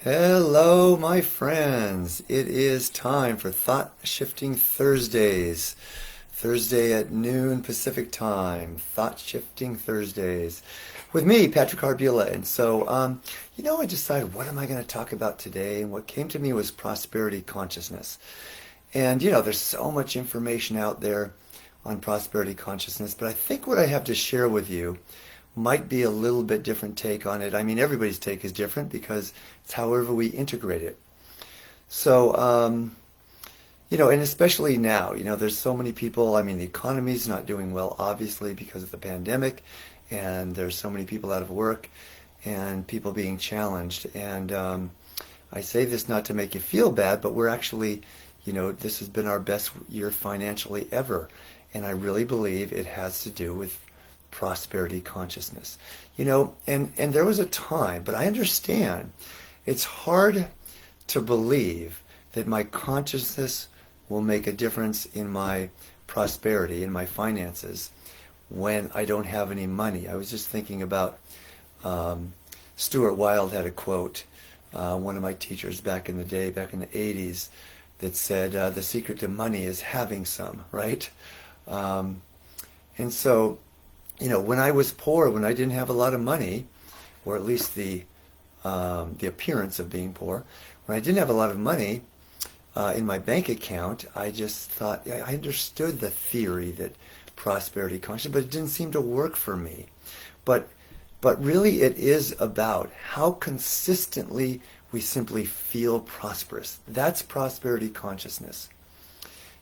Hello, my friends. It is time for Thought Shifting Thursdays. Thursday at noon Pacific time. Thought Shifting Thursdays. With me, Patrick Arbula. I decided what am I going to talk about today? And what came to me was prosperity consciousness. There's so much information out there on prosperity consciousness, but I think what I have to share with you might be a little bit different take on it. I mean, everybody's take is different because it's however we integrate it. And especially now, there's so many people. I mean, the economy's not doing well, obviously, because of the pandemic, and there's so many people out of work and people being challenged. I say this not to make you feel bad, but we're actually, this has been our best year financially ever. And I really believe it has to do with prosperity consciousness. And there was a time, but I understand it's hard to believe that my consciousness will make a difference in my prosperity, in my finances, when I don't have any money. I was just thinking about Stuart Wilde had a quote, one of my teachers back in the day, back in the 80s, that said, the secret to money is having some, right? When I was poor, when I didn't have a lot of money, or at least the appearance of being poor, when I didn't have a lot of money in my bank account, I just thought, I understood the theory that prosperity conscious, but it didn't seem to work for me. But really it is about how consistently we simply feel prosperous. That's prosperity consciousness.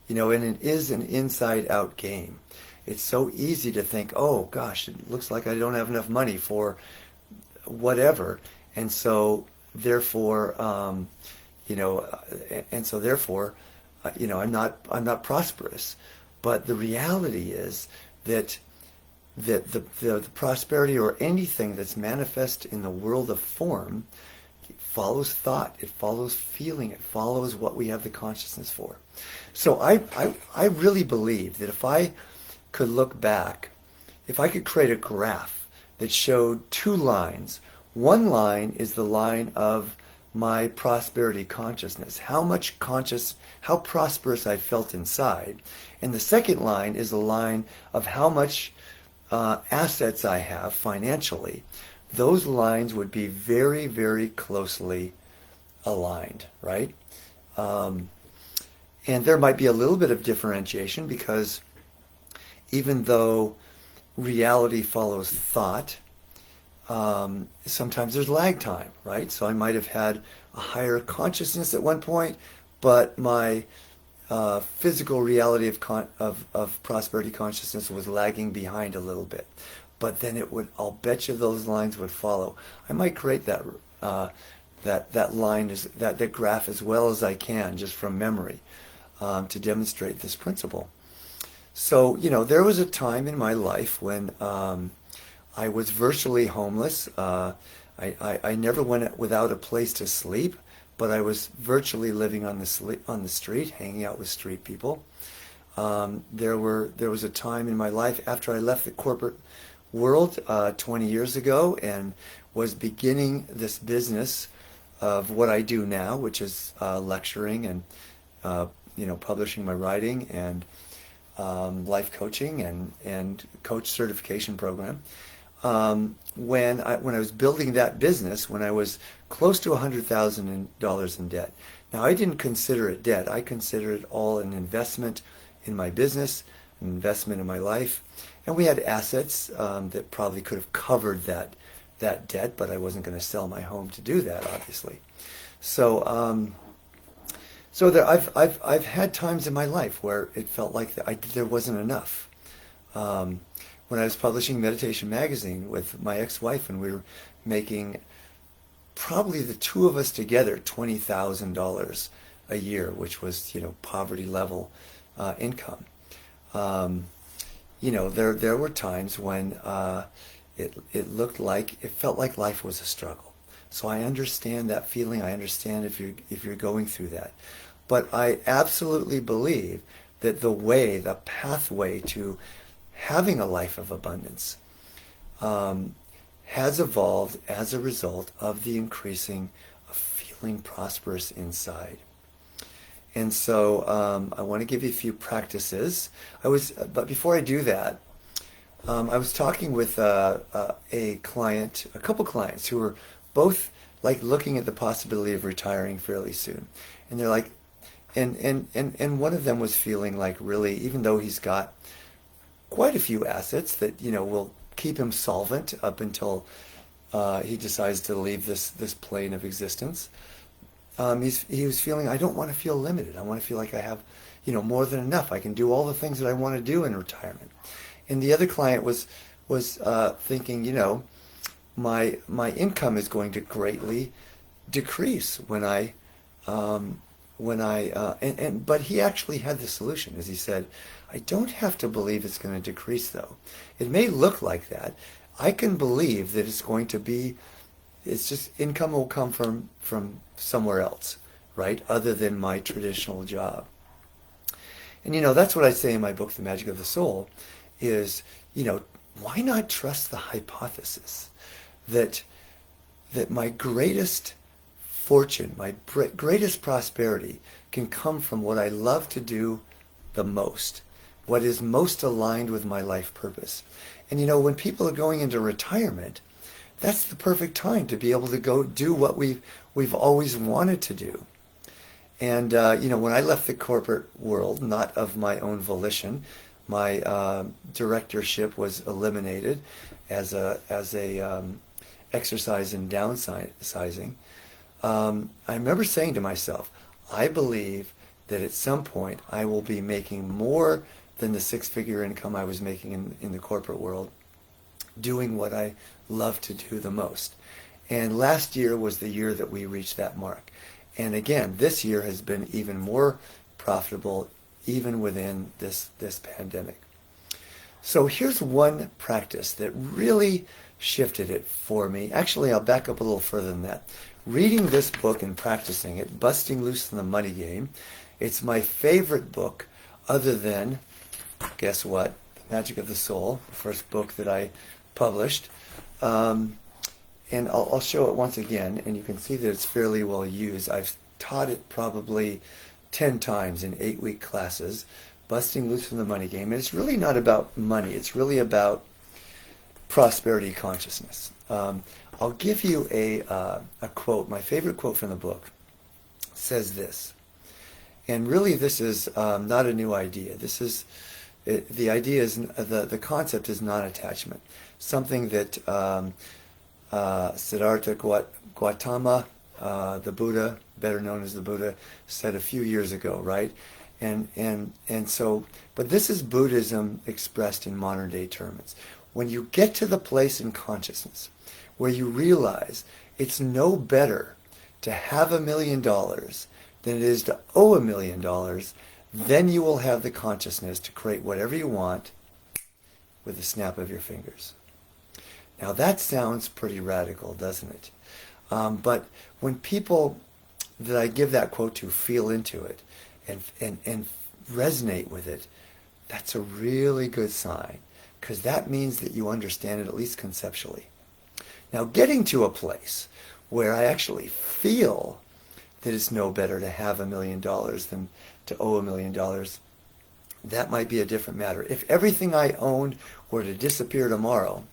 And it is an inside-out game. It's so easy to think, oh gosh, it looks like I don't have enough money for whatever, and so therefore, I'm not prosperous. But the reality is that the prosperity or anything that's manifest in the world of form follows thought, it follows feeling, it follows what we have the consciousness for. So I really believe that if I could look back, if I could create a graph that showed two lines, one line is the line of my prosperity consciousness, how prosperous I felt inside, and the second line is the line of how much assets I have financially. Those lines would be very, very closely aligned, right? And there might be a little bit of differentiation because even though reality follows thought, sometimes there's lag time, right? So I might have had a higher consciousness at one point, but my physical reality of prosperity consciousness was lagging behind a little bit. But then I'll bet you those lines would follow. I might create that line, that graph as well as I can, just from memory, to demonstrate this principle. So, there was a time in my life when I was virtually homeless. I never went without a place to sleep, but I was virtually living on the street, hanging out with street people. There was a time in my life after I left the corporate world 20 years ago and was beginning this business of what I do now, which is lecturing and publishing my writing and life coaching and coach certification program. When I was building that business, when I was close to $100,000 in debt. Now, I didn't consider it debt. I considered it all an investment in my business, an investment in my life. And we had assets that probably could have covered that debt, but I wasn't going to sell my home to do that, obviously. So I've had times in my life where it felt like there wasn't enough. When I was publishing Meditation Magazine with my ex-wife, and we were making probably the two of us together $20,000 a year, which was poverty level income. There were times when it felt like life was a struggle. So I understand that feeling. I understand if you're going through that. But I absolutely believe that the pathway to having a life of abundance has evolved as a result of the increasing of feeling prosperous inside. And so I want to give you a few practices. But before I do that, I was talking with a client, a couple clients who were both like looking at the possibility of retiring fairly soon. And they're like, and one of them was feeling like really, even though he's got quite a few assets that, will keep him solvent up until he decides to leave this plane of existence. He was feeling, I don't want to feel limited. I want to feel like I have, more than enough. I can do all the things that I want to do in retirement. And the other client was thinking, my income is going to greatly decrease but he actually had the solution, as he said, I don't have to believe it's going to decrease though. It may look like that. I can believe that it's just income will come from somewhere else, right? Other than my traditional job. And that's what I say in my book, The Magic of the Soul, is, why not trust the hypothesis that my greatest fortune, my greatest prosperity can come from what I love to do the most, what is most aligned with my life purpose. And when people are going into retirement, that's the perfect time to be able to go do what we've always wanted to do. And when I left the corporate world, not of my own volition, my directorship was eliminated as a exercise in downsizing. I remember saying to myself, I believe that at some point I will be making more than the six-figure income I was making in the corporate world, doing what I love to do the most. And last year was the year that we reached that mark. And again, this year has been even more profitable, even within this pandemic. So here's one practice that really shifted it for me. Actually, I'll back up a little further than that. Reading this book and practicing it, Busting Loose in the Money Game, it's my favorite book other than, guess what, The Magic of the Soul, the first book that I published. And I'll show it once again, and you can see that it's fairly well used. I've taught it probably 10 times in 8-week classes, Busting Loose from the Money Game. And it's really not about money. It's really about prosperity consciousness. I'll give you a quote. My favorite quote from the book says this. And really this is not a new idea. The idea is, the concept is non-attachment. Something that Siddhartha Gautama, the Buddha, better known as the Buddha, said a few years ago, right? And so, but this is Buddhism expressed in modern day terms. When you get to the place in consciousness where you realize it's no better to have $1 million than it is to owe $1 million, then you will have the consciousness to create whatever you want with the snap of your fingers. Now that sounds pretty radical, doesn't it? But when people that I give that quote to feel into it and resonate with it, that's a really good sign, because that means that you understand it, at least conceptually. Now, getting to a place where I actually feel that it's no better to have $1 million than to owe $1 million, that might be a different matter. If everything I owned were to disappear tomorrow,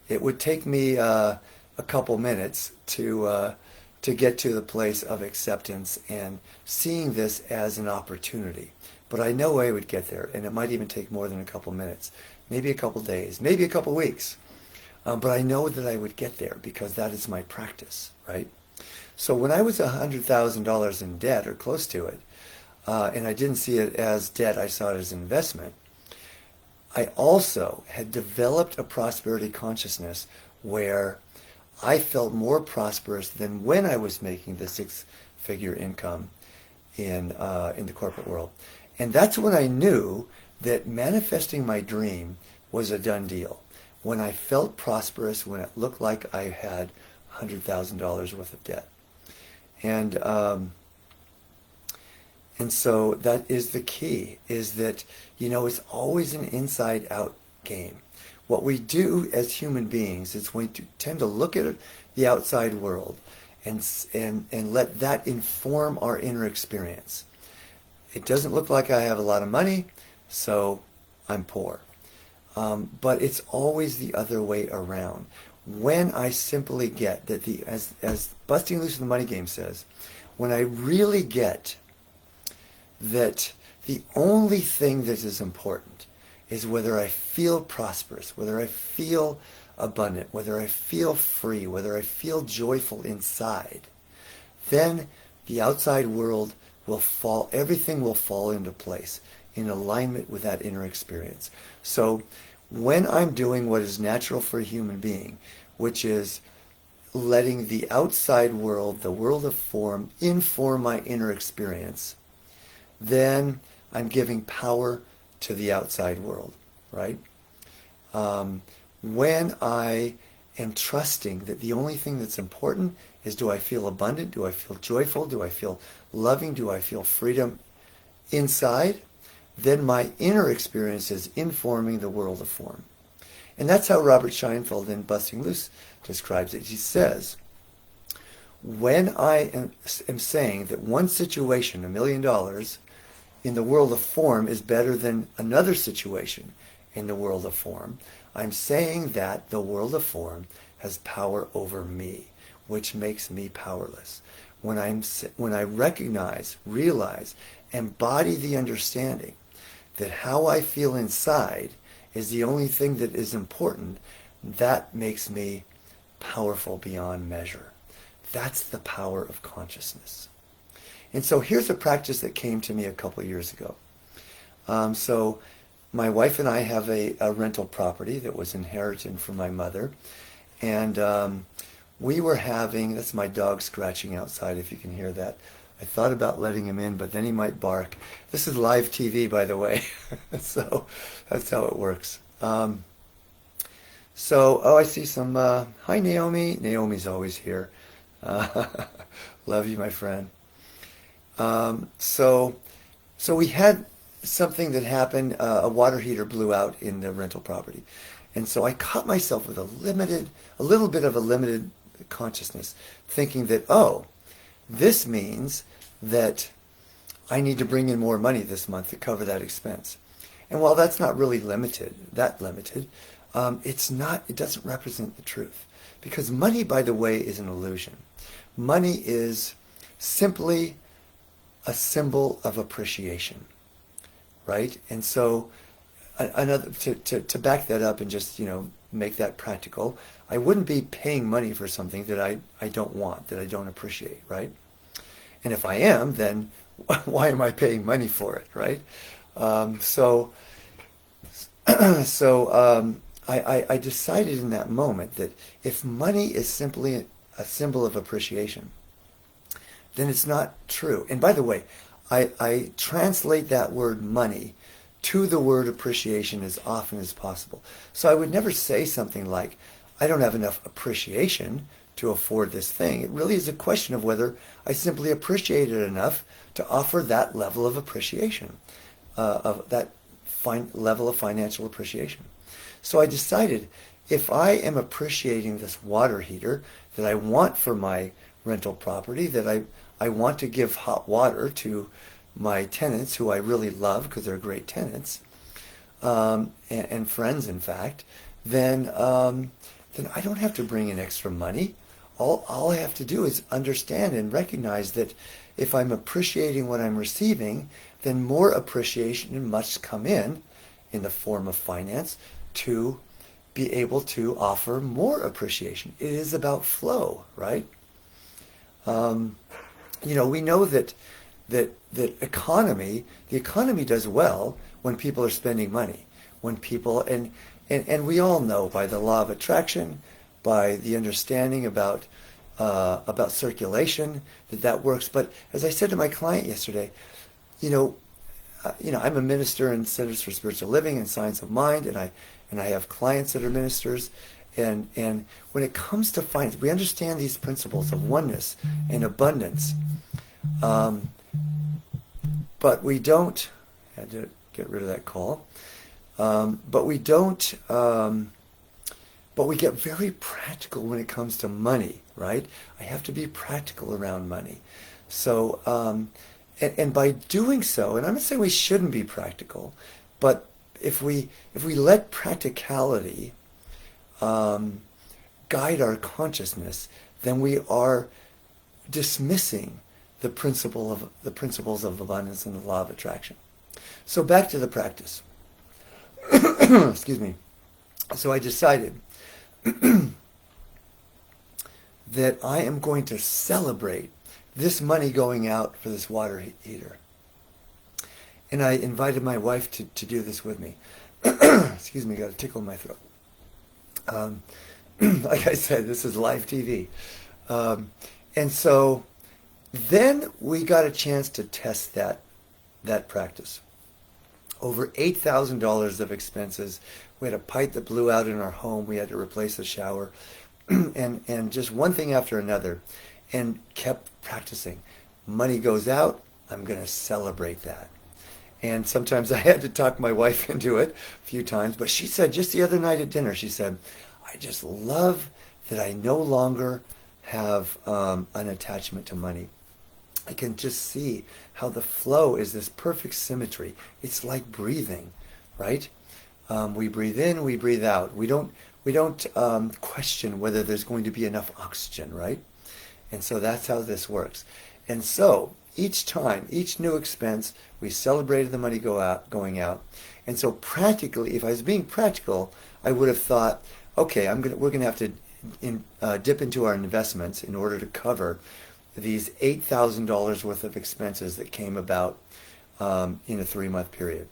it would take me a couple minutes to get to the place of acceptance and seeing this as an opportunity. But I know I would get there, and it might even take more than a couple minutes, maybe a couple days, maybe a couple weeks. But I know that I would get there because that is my practice, right? So when I was $100,000 in debt or close to it, and I didn't see it as debt, I saw it as investment, I also had developed a prosperity consciousness where I felt more prosperous than when I was making the six-figure income in the corporate world. And that's when I knew that manifesting my dream was a done deal. When I felt prosperous, when it looked like I had $100,000 worth of debt. And so that is the key, is that, it's always an inside-out game. What we do as human beings is we tend to look at the outside world and let that inform our inner experience. It doesn't look like I have a lot of money, so I'm poor. But it's always the other way around. When I simply get that as Busting Loose in the Money Game says, when I really get that the only thing that is important is whether I feel prosperous, whether I feel abundant, whether I feel free, whether I feel joyful inside, then the outside world will fall, everything will fall into place in alignment with that inner experience. So when I'm doing what is natural for a human being, which is letting the outside world, the world of form, inform my inner experience, then I'm giving power to the outside world, right? When I am trusting that the only thing that's important is, do I feel abundant? Do I feel joyful? Do I feel loving? Do I feel freedom inside? Then my inner experience is informing the world of form. And that's how Robert Scheinfeld in Busting Loose describes it. He says, when I am saying that one situation, $1 million, in the world of form is better than another situation in the world of form, I'm saying that the world of form has power over me, which makes me powerless. When I recognize, realize, embody the understanding that how I feel inside is the only thing that is important, that makes me powerful beyond measure. That's the power of consciousness. And so here's a practice that came to me a couple of years ago. So my wife and I have a rental property that was inherited from my mother. And we were having, that's my dog scratching outside if you can hear that. I thought about letting him in, but then he might bark. This is live TV, by the way. So that's how it works. I see some, hi Naomi. Naomi's always here. Love you, my friend. So we had something that happened, a water heater blew out in the rental property. And so I caught myself with a little bit of a limited consciousness, thinking that, oh, this means that I need to bring in more money this month to cover that expense. And while that's not really limited, it doesn't represent the truth. Because money, by the way, is an illusion. Money is simply a symbol of appreciation, right? And so to back that up and just, make that practical, I wouldn't be paying money for something that I don't want, that I don't appreciate, right? And if I am, then why am I paying money for it, right? I decided in that moment that if money is simply a symbol of appreciation, then it's not true. And by the way, I translate that word money to the word appreciation as often as possible. So I would never say something like, I don't have enough appreciation to afford this thing. It really is a question of whether I simply appreciate it enough to offer that level of appreciation, of that level of financial appreciation. So I decided, if I am appreciating this water heater that I want for my rental property, that I want to give hot water to my tenants, who I really love because they're great tenants, and friends, in fact, then I don't have to bring in extra money. All I have to do is understand and recognize that if I'm appreciating what I'm receiving, then more appreciation must come in the form of finance to be able to offer more appreciation. It is about flow, right? We know that the economy does well when people are spending money. When people, and we all know by the law of attraction, by the understanding about circulation, that works. But as I said to my client yesterday, I'm a minister in Centers for Spiritual Living and Science of Mind, and I have clients that are ministers. And when it comes to finance, we understand these principles of oneness and abundance. But we don't, I had to get rid of that call, but we get very practical when it comes to money, right? I have to be practical around money. So, and by doing so, and I'm not saying we shouldn't be practical, but if we let practicality guide our consciousness, then we are dismissing the principles of abundance and the law of attraction. So back to the practice. Excuse me. So I decided that I am going to celebrate this money going out for this water heater. And I invited my wife to do this with me. Excuse me, got a tickle in my throat. Like I said, this is live TV. And so then we got a chance to test that practice. Over $8,000 of expenses. We had a pipe that blew out in our home. We had to replace the shower. and just one thing after another. And kept practicing. Money goes out, I'm going to celebrate that. And sometimes I had to talk my wife into it a few times. But she said just the other night at dinner, she said, I just love that I no longer have an attachment to money. I can just see how the flow is this perfect symmetry. It's like breathing, right? We breathe in, we breathe out. We don't question whether there's going to be enough oxygen, right? And so that's how this works. And so each time, each new expense, we celebrated the money going out. And so practically, if I was being practical, I would have thought, okay, we're gonna have to dip into our investments in order to cover these $8,000 worth of expenses that came about in a 3-month period.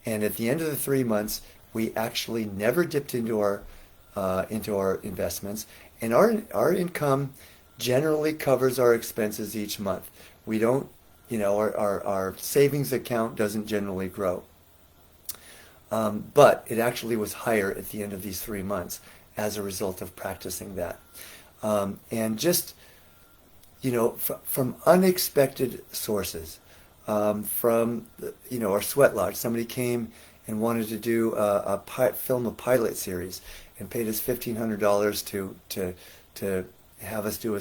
And at the end of the 3 months, we actually never dipped into our investments, and our income generally covers our expenses each month. We don't, our savings account doesn't generally grow. But it actually was higher at the end of these 3 months as a result of practicing that. And just, from unexpected sources, from, our sweat lodge. Somebody came and wanted to do film a pilot series and paid us $1,500 to have us do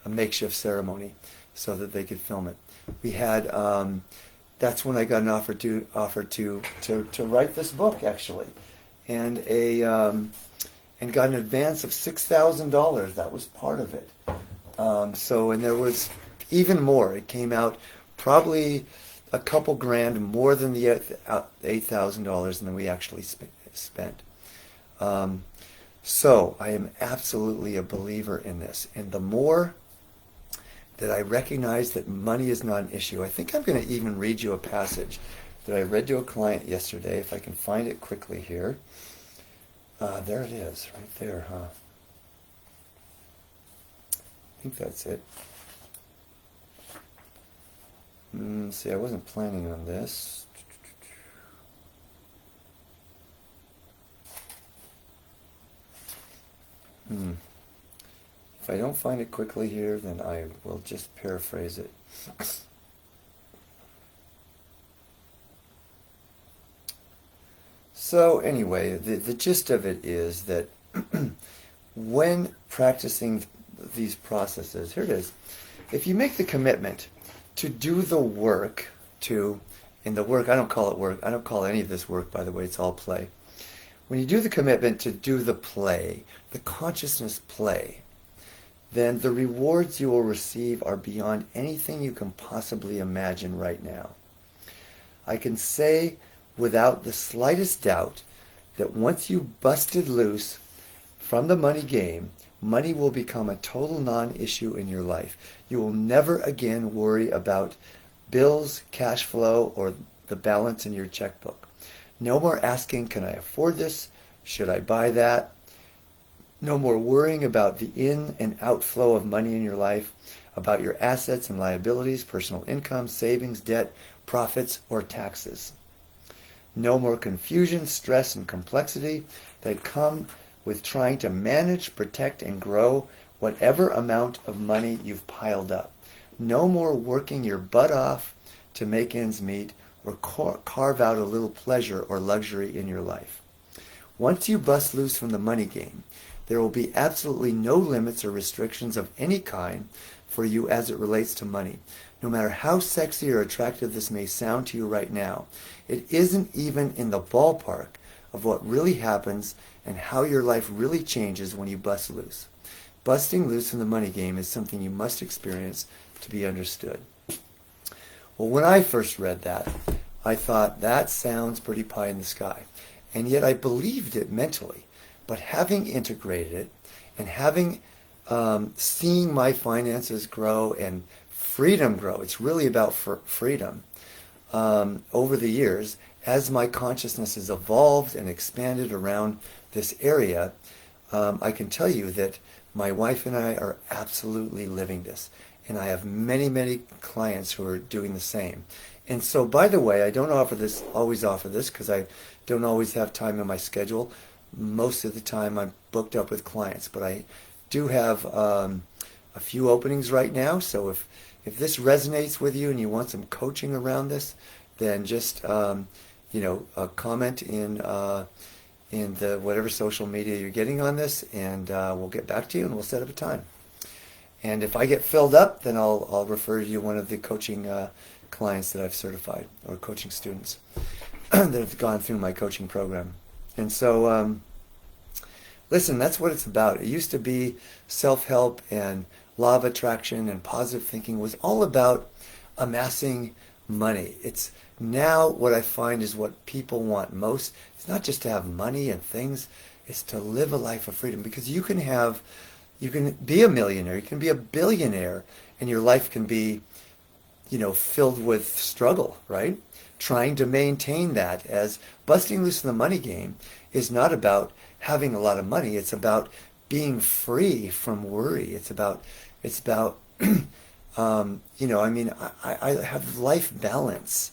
a makeshift ceremony so that they could film it. We had that's when I got an offer to write this book, actually, and and got an advance of $6,000. That was part of it. And there was even more. It came out probably a couple grand more than the $8,000, and then we actually spent. So I am absolutely a believer in this, and the more that I recognize that money is not an issue. I think I'm going to even read you a passage that I read to a client yesterday, if I can find it quickly here. There it is, right there, huh? I think that's it. See, I wasn't planning on this. If I don't find it quickly here, then I will just paraphrase it. So anyway, the gist of it is that when practicing these processes, here it is, if you make the commitment to do the work, in the work, I don't call it work, I don't call any of this work, by the way, it's all play. When you do the commitment to do the play, the consciousness play, then the rewards you will receive are beyond anything you can possibly imagine right now. I can say without the slightest doubt that once you busted loose from the money game, money will become a total non-issue in your life. You will never again worry about bills, cash flow, or the balance in your checkbook. No more asking, can I afford this? Should I buy that? No more worrying about the in and outflow of money in your life, about your assets and liabilities, personal income, savings, debt, profits, or taxes. No more confusion, stress, and complexity that come with trying to manage, protect, and grow whatever amount of money you've piled up. No more working your butt off to make ends meet or carve out a little pleasure or luxury in your life. Once you bust loose from the money game, There will be absolutely no limits or restrictions of any kind for you as it relates to money. No matter how sexy or attractive this may sound to you right now, it isn't even in the ballpark of what really happens and how your life really changes when you bust loose. Busting loose in the money game is something you must experience to be understood. Well, when I first read that, I thought that sounds pretty pie in the sky. And yet I believed it mentally. But having integrated it and having seeing my finances grow and freedom grow, it's really about freedom, over the years, as my consciousness has evolved and expanded around this area, I can tell you that my wife and I are absolutely living this. And I have many, many clients who are doing the same. And so, by the way, I don't always offer this because I don't always have time in my schedule. Most of the time I'm booked up with clients, but I do have a few openings right now. So if this resonates with you and you want some coaching around this, then just comment in the whatever social media you're getting on this, and we'll get back to you and we'll set up a time. And if I get filled up, then I'll refer you to one of the coaching clients that I've certified, or coaching students that have gone through my coaching program. And so, listen, that's what it's about. It used to be self-help and law of attraction and positive thinking was all about amassing money. It's now what I find is what people want most. It's not just to have money and things. It's to live a life of freedom, because you can be a millionaire, you can be a billionaire, and your life can be, filled with struggle, right? Trying to maintain that. As busting loose in the money game is not about having a lot of money. It's about being free from worry. It's about I have life balance.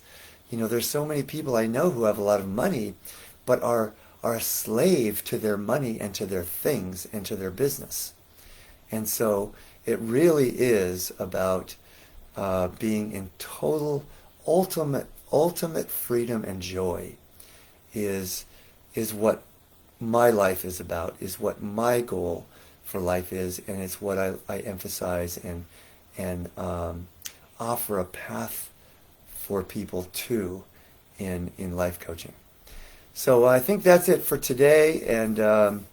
There's so many people I know who have a lot of money, but are a slave to their money and to their things and to their business. And so it really is about being in total, ultimate freedom and joy is what my life is about, is what my goal for life is, and it's what I emphasize and offer a path for people to in life coaching. So I think that's it for today, and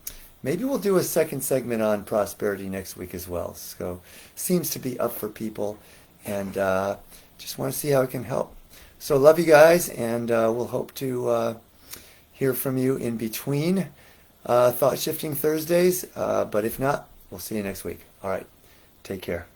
maybe we'll do a second segment on prosperity next week as well. So seems to be up for people, and just want to see how it can help. So love you guys, and we'll hope to hear from you in between Thought Shifting Thursdays, but if not, we'll see you next week. All right, take care.